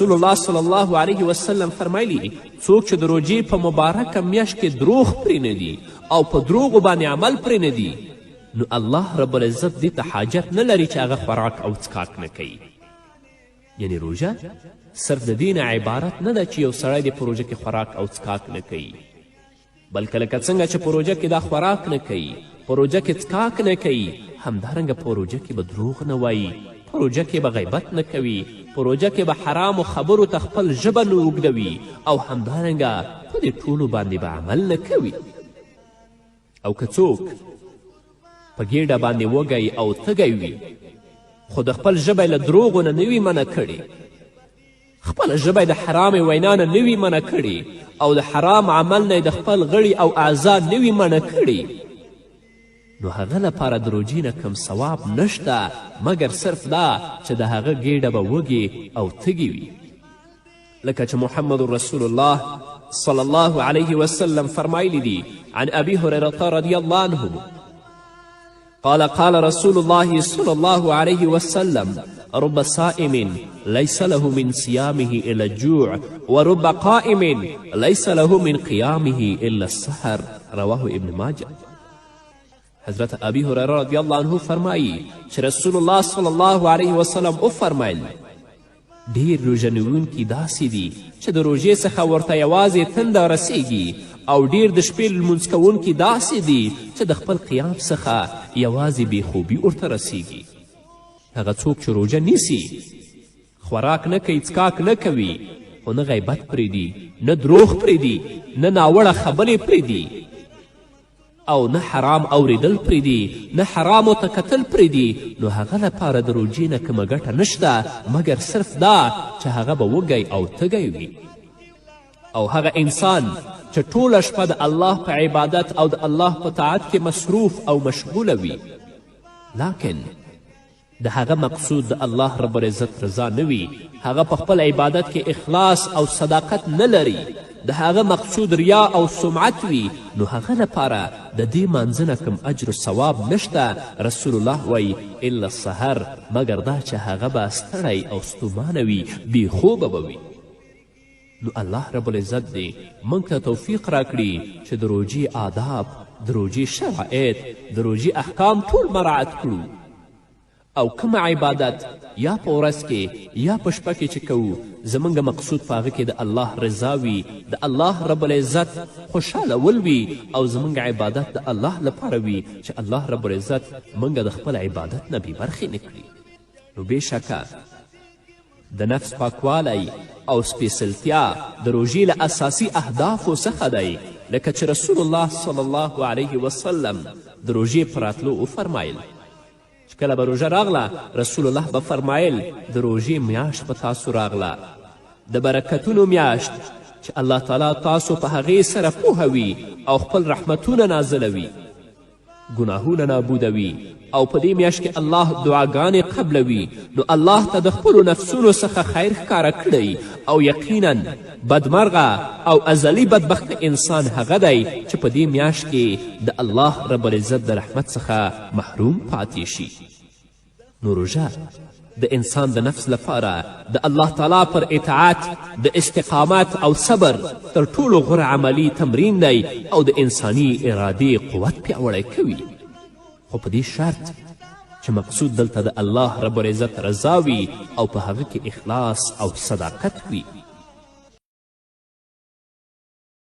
رسول الله صلی الله علیه وسلم فرمایلی څوک چې د روژې په مبارکه میاشت کې دروغ پرې نه دي او په دروغو باندې عمل پرې نه دي نو الله رب العزت دې ته حاجت نه لري چې هغه خوراک او څښاک نه کوي. یعنی روژه صرف د دې نه عبارت نه ده چې یو سړی دې په روژه کې خوراک او څښاک نه کوي، بلکې لکه څنګه چې په روژه کې دا خوراک نه کوي، په روژه کې څښاک نه کوي، همدارنګه په روژه کې به دروغ نه وایي، په روژه کې به غیبت نه کوي، په روژه کې به حرامو خبرو ته خپل ژبه نه اوږدوي او همدارنګه په دې ټولو باندې به عمل نه کوي. او که څوک په ګیډه باندې وږی او تږی وي خو د خپل ژبه له دروغو نه وي منع کړې، خپله ژبه د حرامې وینا نه وي منع کړې او د حرام عمل نه د خپل غړي او اعضا نه وي منع کړي، نو هغه لپاره د روژې نه کم ثواب نشته مګر صرف دا چې د هغه ګیډه به وږې او تږي وي. لکه چې محمد رسول الله صلی الله علیه وسلم فرمایلی دي عن ابي هريرة رضي الله عنه قال قال رسول الله صلى الله عليه وسلم رب صائم ليس له من صيامه إلا الجوع ورب قائم ليس له من قيامه إلا السحر رواه ابن ماجه. حضرت ابي هريره رضی الله عنه فرمایی چې رسول الله صلی الله علیه وسلم وفرمیل ډیر روژه نیونکي داسې دي چې د روژې څخه ورته یوازې تنده رسیږي او ډیر د شپې لمونځ کوونکي داسې دي چې د خپل قیام څخه یوازې بېخوبي ورته رسیږي. هغه څوک چې روژه نیسي خوراک نه کوي څښاک نه کوي خو نه غیبت پرېږدي نه دروغ پرېږدي نه ناوړه خبرې پرېږدي او نه حرام اوریدل پرېږدي نه حرامو ته کتل پرېږدي نو هغه لپاره د روژې نه کومه ګټه نشته مګر صرف دا چې هغه به وږی او تږی وي. او هغه انسان چې ټوله شپه د الله په عبادت او د الله په طاعت کې مصروف او مشغوله وي لکن د هغه مقصود د الله رب العزت رضا نه وي، هغه په خپل عبادت کې اخلاص او صداقت نه لري، د هغه مقصود ریا او سمعت وي نو هغه لپاره د دې مانځه نه کوم اجر و ثواب نشته. رسول الله وایي الا السحر مګر دا چې هغه به ستړی او ستومانه وي بېخوبه به وي. نو الله رب العزت دې موږ ته توفیق راکړي چې د روژې آداب، د روژې شرایط، د روژې احکام ټول مراعت کړو او کوم عبادت یا په ورځ کې یا په شپه کې چې کوو زموږ مقصود په هغه کې د الله رضا وي، د الله رب العزت خوشحالول وي او زموږ عبادت د الله لپاره وي چې الله رب العزت موږ د خپل عبادت نه بې برخې نه کړي. نو بېشکه د نفس پاکوالی او سپیڅلتیا د روژې له اساسي اهدافو څخه دی، لکه چې رسول الله صلی الله علیه وسلم د روژې په راتلو وفرمایل چې کله به روژه راغله رسول الله به فرمایل د روژې میاشت په تاسو راغله، د برکتونو میاشت چې الله تعالی تاسو په هغې سره پوهوي او خپل رحمتونه نازلوي، ګناهونه نابودوي او په دې میاشت کې الله دعاګانې قبلوي. نو الله ته د خپلو نفسونو څخه خیر ښکاره کړی او یقینا بدمرغه او ازلی بدبخت انسان هغه دی چې په دې میاشت کې د الله رب العزت د رحمت څخه محروم پاتې شي. نو روژه د انسان د نفس لپاره د الله تعالی پر اطاعت د استقامت او صبر تر ټولو غوره عملی تمرین دی او د انساني ارادې قوت پیاوړی کوي، خو په دې شرط چې مقصود دلته د الله رب العزت رضا وي او په هغه کې اخلاص او صداقت وي.